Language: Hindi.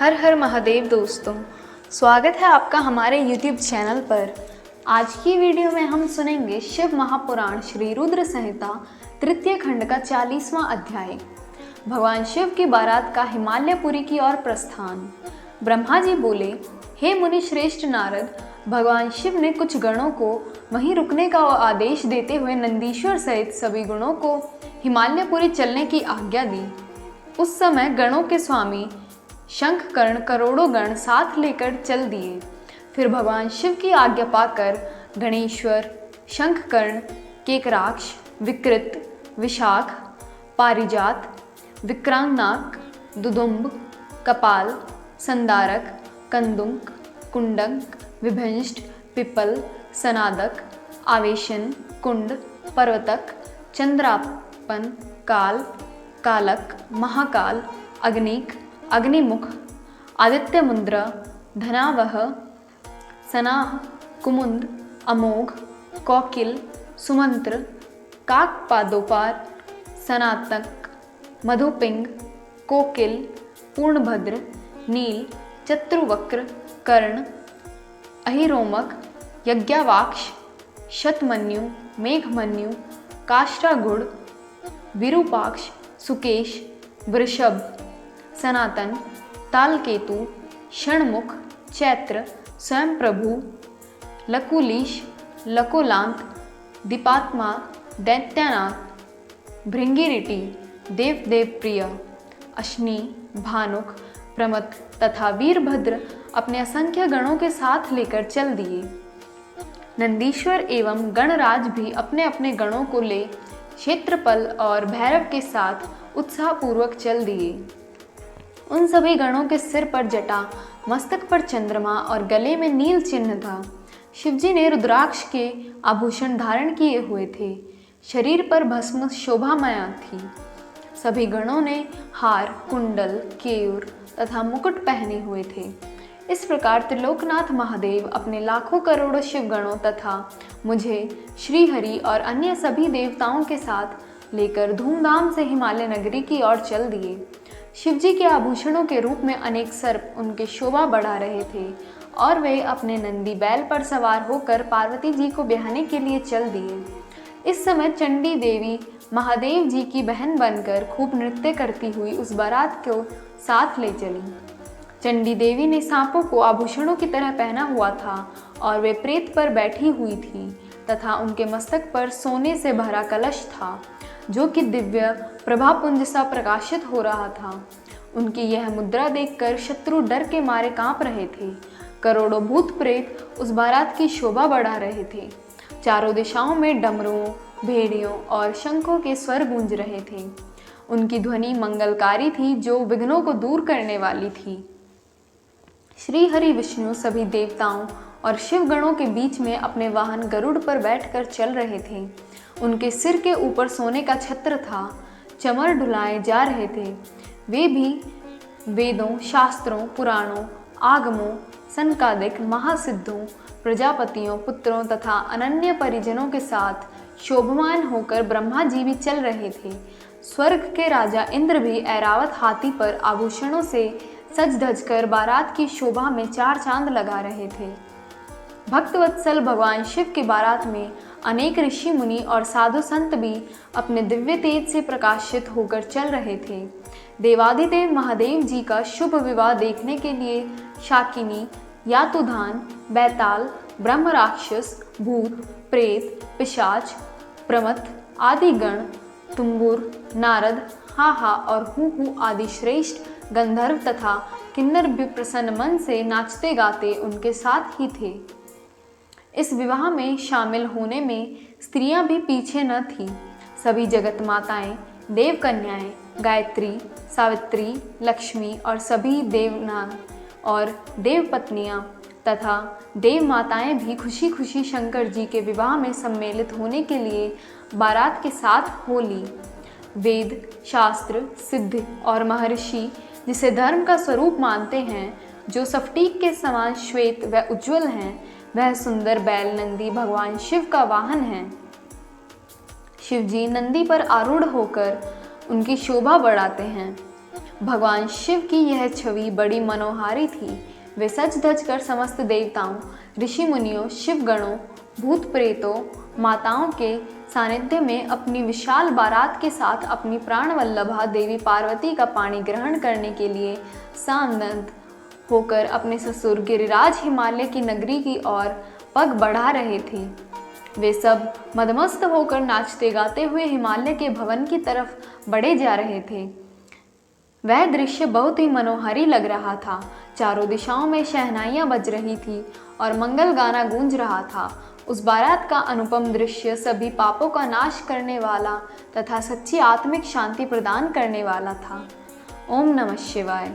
हर हर महादेव दोस्तों, स्वागत है आपका हमारे YouTube चैनल पर। आज की वीडियो में हम सुनेंगे शिव महापुराण श्री रुद्र संहिता तृतीय खंड का 40वां अध्याय। भगवान शिव की बारात का हिमालयपुरी की ओर प्रस्थान। ब्रह्मा जी बोले, हे मुनि श्रेष्ठ नारद, भगवान शिव ने कुछ गणों को वहीं रुकने का आदेश देते हुए नंदीश्वर सहित सभी गणों को हिमालयपुरी चलने की आज्ञा दी। उस समय गणों के स्वामी शंखकर्ण करोड़ों गण साथ लेकर चल दिए। फिर भगवान शिव की आज्ञा पाकर गणेश्वर, शंखकर्ण, केकराक्ष, विकृत, विशाख, पारिजात, विक्रांगनाक, दुदुम्ब, कपाल, संदारक, कंदुक, कुंडक, विभंष्ट, पिपल, सनादक, आवेशन, कुंड, पर्वतक, चंद्रापन, काल, कालक, महाकाल, अग्निक, अग्निमुख, आदित्य मुद्रा, धनावह, सनाह, कुमुद, अमोघ, कौकिल, सुमंत्र, काकपादोपार, सनातक, मधुपिंग, कोकिल, पूर्णभद्र, नील, चतुर्वक्र, कर्ण, अहिरोमक, यज्ञावाक्ष, शतमन्यु, मेघमन्यु, काष्ठागुड़, विरूपाक्ष, सुकेश, वृषभ, सनातन, तालकेतु, षणमुख, चैत्र, स्वयं प्रभु, लकुलीश, लकोलांत, दीपात्मा, दैत्यानाथ, भृंगिरिटी, देवदेव प्रिय, अश्नि, भानुक, प्रमथ तथा वीरभद्र अपने असंख्य गणों के साथ लेकर चल दिए। नंदीश्वर एवं गणराज भी अपने अपने गणों को ले क्षेत्रपाल और भैरव के साथ उत्साहपूर्वक चल दिए। उन सभी गणों के सिर पर जटा, मस्तक पर चंद्रमा और गले में नील चिन्ह था। शिवजी ने रुद्राक्ष के आभूषण धारण किए हुए थे। शरीर पर भस्म शोभामय थी। सभी गणों ने हार, कुंडल, केयूर तथा मुकुट पहने हुए थे। इस प्रकार त्रिलोकनाथ महादेव अपने लाखों करोड़ों शिवगणों तथा मुझे, श्रीहरि और अन्य सभी देवताओं के साथ लेकर धूमधाम से हिमालय नगरी की ओर चल दिए। शिवजी के आभूषणों के रूप में अनेक सर्प उनके शोभा बढ़ा रहे थे और वे अपने नंदी बैल पर सवार होकर पार्वती जी को ब्याहने के लिए चल दिए। इस समय चंडी देवी महादेव जी की बहन बनकर खूब नृत्य करती हुई उस बारात को साथ ले चली। चंडी देवी ने सांपों को आभूषणों की तरह पहना हुआ था और वे प्रेत पर बैठी हुई थी तथा उनके मस्तक पर सोने से भरा कलश था जो कि दिव्य प्रभापुंज सा प्रकाशित हो रहा था। उनकी यह मुद्रा देखकर शत्रु डर के मारे कांप रहे थे। करोड़ों भूत प्रेत उस बारात की शोभा बढ़ा रहे थे। चारों दिशाओं में डमरुओं, भेड़ियों और शंखों के स्वर गूंज रहे थे। उनकी ध्वनि मंगलकारी थी जो विघ्नों को दूर करने वाली थी। श्री हरि विष्णु सभी देवताओं और शिवगणों के बीच में अपने वाहन गरुड़ पर बैठकर चल रहे थे। उनके सिर के ऊपर सोने का छत्र था। चमर ढुलाए जा रहे थे। वे भी वेदों, शास्त्रों, पुराणों, आगमों, सनकादिक, महासिद्धों, प्रजापतियों, पुत्रों तथा अनन्य परिजनों के साथ शोभमान होकर ब्रह्मा जी भी चल रहे थे। स्वर्ग के राजा इंद्र भी ऐरावत हाथी पर आभूषणों से सज धज कर बारात की शोभा में चार चांद लगा रहे थे। भक्तवत्सल भगवान शिव की बारात में अनेक ऋषि मुनि और साधु संत भी अपने दिव्य तेज से प्रकाशित होकर चल रहे थे। देवादिदेव महादेव जी का शुभ विवाह देखने के लिए शाकिनी, यातुधान, बैताल, ब्रह्म राक्षस, भूत, प्रेत, पिशाच, प्रमथ आदि गण, तुम्बुर, नारद, हाहा और हूहू आदि श्रेष्ठ गंधर्व तथा किन्नर भी प्रसन्न मन से नाचते गाते उनके साथ ही थे। इस विवाह में शामिल होने में स्त्रियां भी पीछे न थीं। सभी जगत माताएं, देव कन्याएं, गायत्री, सावित्री, लक्ष्मी और सभी देवनाग और देव पत्नियां तथा देव माताएं भी खुशी खुशी शंकर जी के विवाह में सम्मिलित होने के लिए बारात के साथ हो ली। वेद, शास्त्र, सिद्ध और महर्षि जिसे धर्म का स्वरूप मानते हैं, जो स्फटिक के समान श्वेत व उज्ज्वल हैं, वह सुंदर बैल नंदी भगवान शिव का वाहन है। शिवजी नंदी पर आरूढ़ होकर उनकी शोभा बढ़ाते हैं। भगवान शिव की यह छवि बड़ी मनोहारी थी। वे सज धज कर समस्त देवताओं, ऋषि मुनियों, शिवगणों, भूत प्रेतों, माताओं के सानिध्य में अपनी विशाल बारात के साथ अपनी प्राण वल्लभा देवी पार्वती का पाणी ग्रहण करने के लिए सानंद होकर अपने ससुर गिरिराज हिमालय की नगरी की ओर पग बढ़ा रहे थे। वे सब मदमस्त होकर नाचते गाते हुए हिमालय के भवन की तरफ बढ़े जा रहे थे। वह दृश्य बहुत ही मनोहारी लग रहा था। चारों दिशाओं में शहनाइयाँ बज रही थी और मंगल गाना गूंज रहा था। उस बारात का अनुपम दृश्य सभी पापों का नाश करने वाला तथा सच्ची आत्मिक शांति प्रदान करने वाला था। ओम नमः शिवाय।